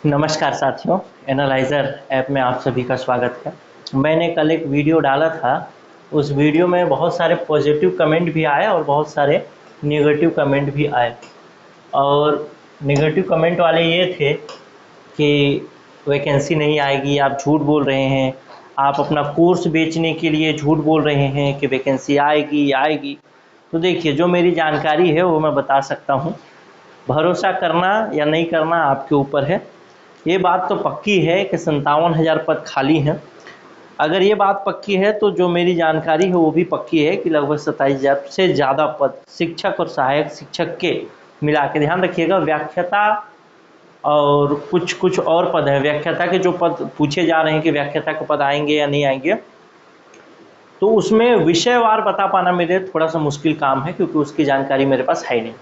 नमस्कार साथियों, analyser app में आप सभी का स्वागत है। मैंने कल एक वीडियो डाला था। उस वीडियो में बहुत सारे पॉजिटिव कमेंट भी आए और बहुत सारे नेगेटिव कमेंट भी आए। और नेगेटिव कमेंट वाले ये थे कि वैकेंसी नहीं आएगी, आप झूठ बोल रहे हैं, आप अपना कोर्स बेचने के लिए झूठ बोल रहे हैं कि वैकेंसी आएगी आएगी। तो देखिए, जो मेरी जानकारी है वो मैं बता सकता हूँ। भरोसा करना या नहीं करना आपके ऊपर है। ये बात तो पक्की है कि 57,000 पद खाली हैं। अगर ये बात पक्की है तो जो मेरी जानकारी है वो भी पक्की है कि लगभग 27,000 से ज़्यादा पद शिक्षक और सहायक शिक्षक के मिला के, ध्यान रखिएगा, व्याख्याता और कुछ और पद हैं। व्याख्याता के जो पद पूछे जा रहे हैं कि व्याख्याता के पद आएंगे या नहीं आएंगे, तो उसमें विषयवार बता पाना मेरे थोड़ा सा मुश्किल काम है, क्योंकि उसकी जानकारी मेरे पास है नहीं।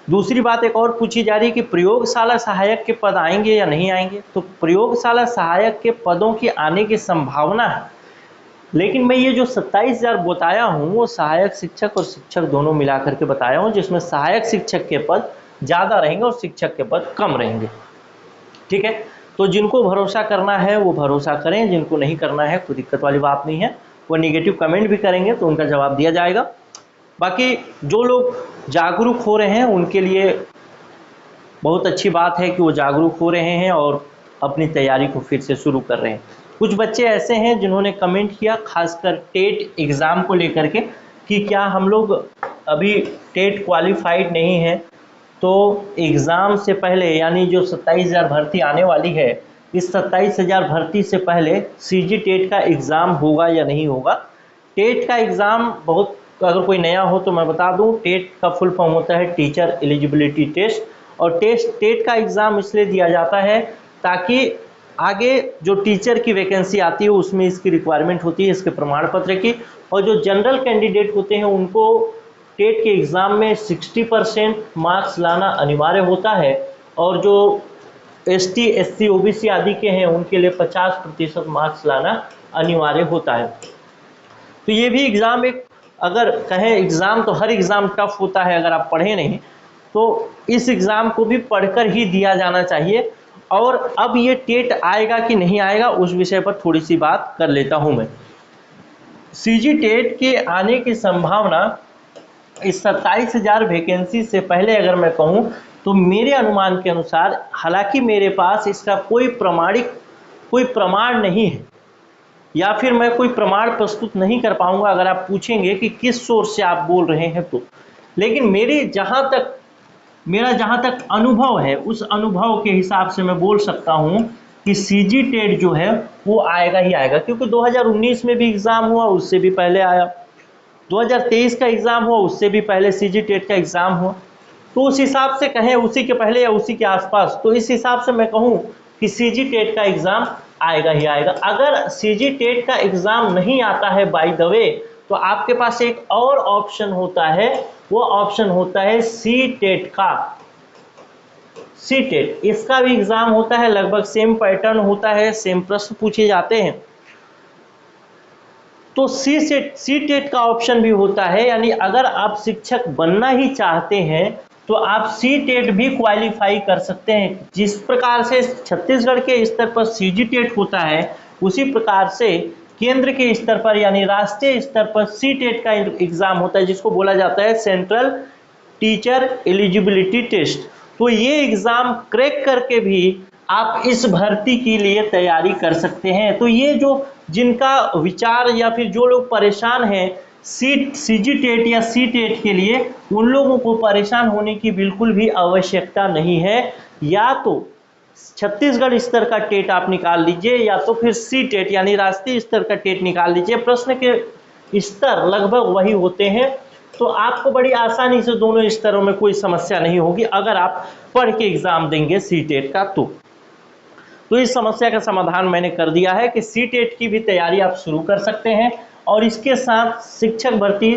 दूसरी बात एक और पूछी जा रही है कि प्रयोगशाला सहायक के पद आएंगे या नहीं आएंगे। तो प्रयोगशाला सहायक के पदों की आने की संभावना है, लेकिन मैं ये जो 27,000 बताया हूँ वो सहायक शिक्षक और शिक्षक दोनों मिलाकर के बताया हूँ, जिसमें सहायक शिक्षक के पद ज़्यादा रहेंगे और शिक्षक के पद कम रहेंगे। ठीक है, तो जिनको भरोसा करना है वो भरोसा करें, जिनको नहीं करना है कोई दिक्कत वाली बात नहीं है। वो निगेटिव कमेंट भी करेंगे तो उनका जवाब दिया जाएगा। बाकी जो लोग जागरूक हो रहे हैं उनके लिए बहुत अच्छी बात है कि वो जागरूक हो रहे हैं और अपनी तैयारी को फिर से शुरू कर रहे हैं। कुछ बच्चे ऐसे हैं जिन्होंने कमेंट किया, खासकर टेट एग्ज़ाम को लेकर के, कि क्या हम लोग अभी टेट क्वालिफाइड नहीं हैं, तो एग्ज़ाम से पहले, यानी जो 27,000 भर्ती आने वाली है, इस 27,000 भर्ती से पहले सीजी टेट का एग्ज़ाम होगा या नहीं होगा। टेट का एग्ज़ाम बहुत, अगर कोई नया हो तो मैं बता दूं, टेट का फुल फॉर्म होता है टीचर एलिजिबिलिटी टेस्ट। और टेट का एग्ज़ाम इसलिए दिया जाता है ताकि आगे जो टीचर की वैकेंसी आती है उसमें इसकी रिक्वायरमेंट होती है, इसके प्रमाण पत्र की। और जो जनरल कैंडिडेट होते हैं उनको टेट के एग्ज़ाम में 60% मार्क्स लाना अनिवार्य होता है, और जो ST SC OBC आदि के हैं उनके लिए 50% मार्क्स लाना अनिवार्य होता है। तो ये भी एग्ज़ाम एक, अगर कहें एग्ज़ाम तो हर एग्ज़ाम टफ होता है अगर आप पढ़े नहीं, तो इस एग्ज़ाम को भी पढ़कर ही दिया जाना चाहिए। और अब ये टेट आएगा कि नहीं आएगा उस विषय पर थोड़ी सी बात कर लेता हूँ मैं। सीजी टेट के आने की संभावना इस 27,000 वैकेंसी से पहले अगर मैं कहूँ तो मेरे अनुमान के अनुसार, हालांकि मेरे पास इसका कोई प्रमाण नहीं है, या फिर मैं कोई प्रमाण प्रस्तुत नहीं कर पाऊंगा अगर आप पूछेंगे कि किस सोर्स से आप बोल रहे हैं तो, लेकिन मेरा जहाँ तक अनुभव है उस अनुभव के हिसाब से मैं बोल सकता हूँ कि सीजी टेट जो है वो आएगा ही आएगा। क्योंकि 2019 में भी एग्ज़ाम हुआ, उससे भी पहले आया, 2023 का एग्ज़ाम हुआ, उससे भी पहले सीजी टेट का एग्ज़ाम हुआ। तो उस हिसाब से कहें उसी के पहले या उसी के आसपास, तो इस हिसाब से मैं कहूँ कि सीजी टेट का एग्ज़ाम आएगा ही आएगा। अगर सीजी टेट का एग्ज़ाम नहीं आता है बाय द वे, तो आपके पास एक और ऑप्शन होता है, वो ऑप्शन होता है सी टेट का। सी टेट, इसका भी एग्ज़ाम होता है, लगभग सेम पैटर्न होता है, सेम प्रश्न पूछे जाते हैं। तो सी टेट का ऑप्शन भी होता है, यानी अगर आप शिक्षक बनना ही चाहते हैं तो आप सी टेट भी क्वालिफाई कर सकते हैं। जिस प्रकार से छत्तीसगढ़ के स्तर पर सीजी टेट होता है, उसी प्रकार से केंद्र के स्तर पर यानी राष्ट्रीय स्तर पर सी टेट का एग्ज़ाम होता है, जिसको बोला जाता है सेंट्रल टीचर एलिजिबिलिटी टेस्ट। तो ये एग्ज़ाम क्रैक करके भी आप इस भर्ती के लिए तैयारी कर सकते हैं। तो ये जो जिनका विचार या फिर जो लोग परेशान हैं सीजी टेट या सी टेट के लिए, उन लोगों को परेशान होने की बिल्कुल भी आवश्यकता नहीं है। या तो छत्तीसगढ़ स्तर का टेट आप निकाल लीजिए, या तो फिर सी टेट यानी राष्ट्रीय स्तर का टेट निकाल लीजिए। प्रश्न के स्तर लगभग वही होते हैं, तो आपको बड़ी आसानी से दोनों स्तरों में कोई समस्या नहीं होगी अगर आप पढ़ के एग्ज़ाम देंगे सी टेट का। तो इस समस्या का समाधान मैंने कर दिया है कि सी टेट की भी तैयारी आप शुरू कर सकते हैं, और इसके साथ शिक्षक भर्ती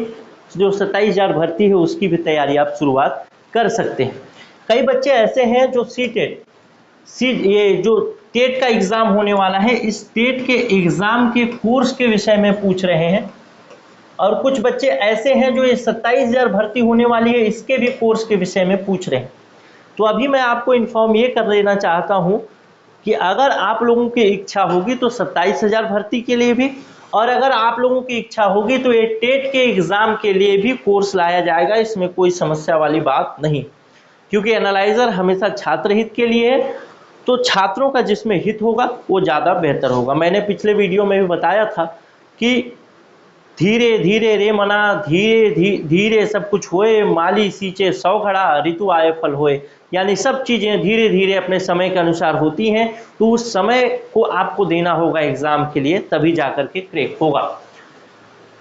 जो 27,000 भर्ती है उसकी भी तैयारी आप शुरुआत कर सकते हैं। कई बच्चे ऐसे हैं जो ये जो टेट का एग्ज़ाम होने वाला है, इस टेट के एग्ज़ाम के कोर्स के विषय में पूछ रहे हैं, और कुछ बच्चे ऐसे हैं जो ये 27,000 भर्ती होने वाली है इसके भी कोर्स के विषय में पूछ रहे हैं। तो अभी मैं आपको इन्फॉर्म ये कर देना चाहता हूँ कि अगर आप लोगों की इच्छा होगी तो 27,000 भर्ती के लिए भी, और अगर आप लोगों की इच्छा होगी तो ये टेट के एग्ज़ाम के लिए भी कोर्स लाया जाएगा। इसमें कोई समस्या वाली बात नहीं, क्योंकि एनालाइज़र हमेशा छात्र हित के लिए है, तो छात्रों का जिसमें हित होगा वो ज़्यादा बेहतर होगा। मैंने पिछले वीडियो में भी बताया था कि धीरे धीरे रे मना, धीरे धीरे सब कुछ होए, माली सींचे 100 घड़ा, ऋतु आए फल होए। यानी सब चीज़ें धीरे धीरे अपने समय के अनुसार होती हैं, तो उस समय को आपको देना होगा एग्ज़ाम के लिए, तभी जाकर के क्रैक होगा।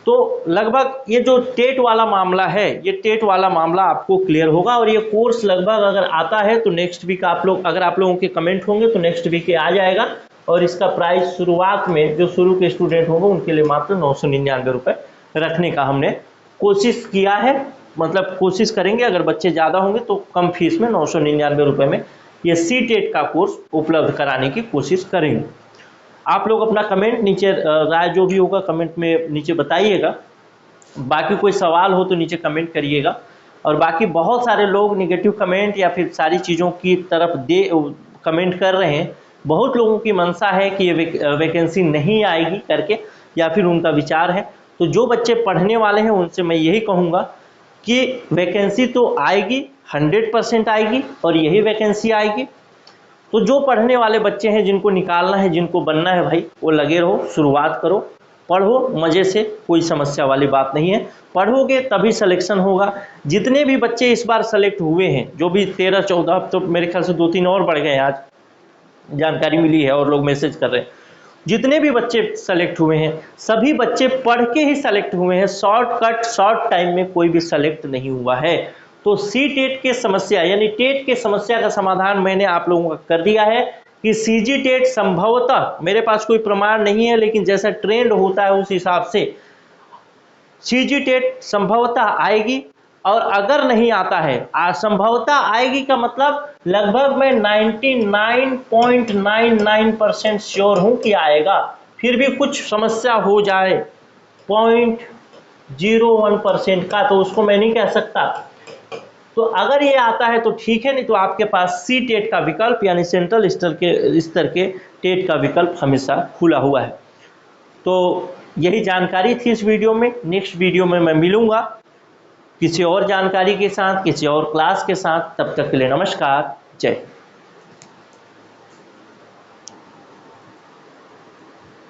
तो लगभग ये जो टेट वाला मामला है, ये टेट वाला मामला आपको क्लियर होगा। और ये कोर्स लगभग अगर आता है तो नेक्स्ट वीक आप लोग, अगर आप लोगों के कमेंट होंगे तो नेक्स्ट वीक आ जाएगा। और इसका प्राइस शुरुआत में जो शुरू के स्टूडेंट होंगे उनके लिए मात्र 999 रुपये रखने का हमने कोशिश किया है। मतलब कोशिश करेंगे, अगर बच्चे ज़्यादा होंगे तो कम फीस में 999 रुपये में ये सी टेट का कोर्स उपलब्ध कराने की कोशिश करेंगे। आप लोग अपना कमेंट नीचे राय जो भी होगा कमेंट में नीचे बताइएगा। बाकी कोई सवाल हो तो नीचे कमेंट करिएगा। और बाकी बहुत सारे लोग निगेटिव कमेंट या फिर सारी चीज़ों की तरफ कमेंट कर रहे हैं। बहुत लोगों की मंशा है कि ये वैकेंसी नहीं आएगी करके, या फिर उनका विचार है। तो जो बच्चे पढ़ने वाले हैं उनसे मैं यही कहूँगा कि वैकेंसी तो आएगी, 100% आएगी, और यही वैकेंसी आएगी। तो जो पढ़ने वाले बच्चे हैं, जिनको निकालना है, जिनको बनना है भाई, वो लगे रहो, शुरुआत करो, पढ़ो मज़े से, कोई समस्या वाली बात नहीं है। पढ़ोगे तभी सिलेक्शन होगा। जितने भी बच्चे इस बार सेलेक्ट हुए हैं, जो भी 13-14, अब तो मेरे ख्याल से 2-3 और बढ़ गए हैं, आज जानकारी मिली है और लोग मैसेज कर रहे हैं। जितने भी बच्चे सेलेक्ट हुए हैं सभी बच्चे पढ़ के ही सेलेक्ट हुए हैं, शॉर्ट टाइम में कोई भी सेलेक्ट नहीं हुआ है। तो सी टेट के समस्या यानी टेट के समस्या का समाधान मैंने आप लोगों का कर दिया है कि सीजी टेट संभवतः, मेरे पास कोई प्रमाण नहीं है, लेकिन जैसा ट्रेंड होता है उस हिसाब से सीजी टेट संभवतः आएगी। और अगर नहीं आता है, संभवतः आएगी का मतलब लगभग मैं 99.99% श्योर हूं कि आएगा। फिर भी कुछ समस्या हो जाए 0.01% का, तो उसको मैं नहीं कह सकता। तो अगर ये आता है तो ठीक है, नहीं तो आपके पास सी टेट का विकल्प यानी सेंट्रल स्तर के टेट का विकल्प हमेशा खुला हुआ है। तो यही जानकारी थी इस वीडियो में। नेक्स्ट वीडियो में मैं मिलूंगा किसी और जानकारी के साथ, किसी और क्लास के साथ। तब तक के लिए नमस्कार, जय हिंद।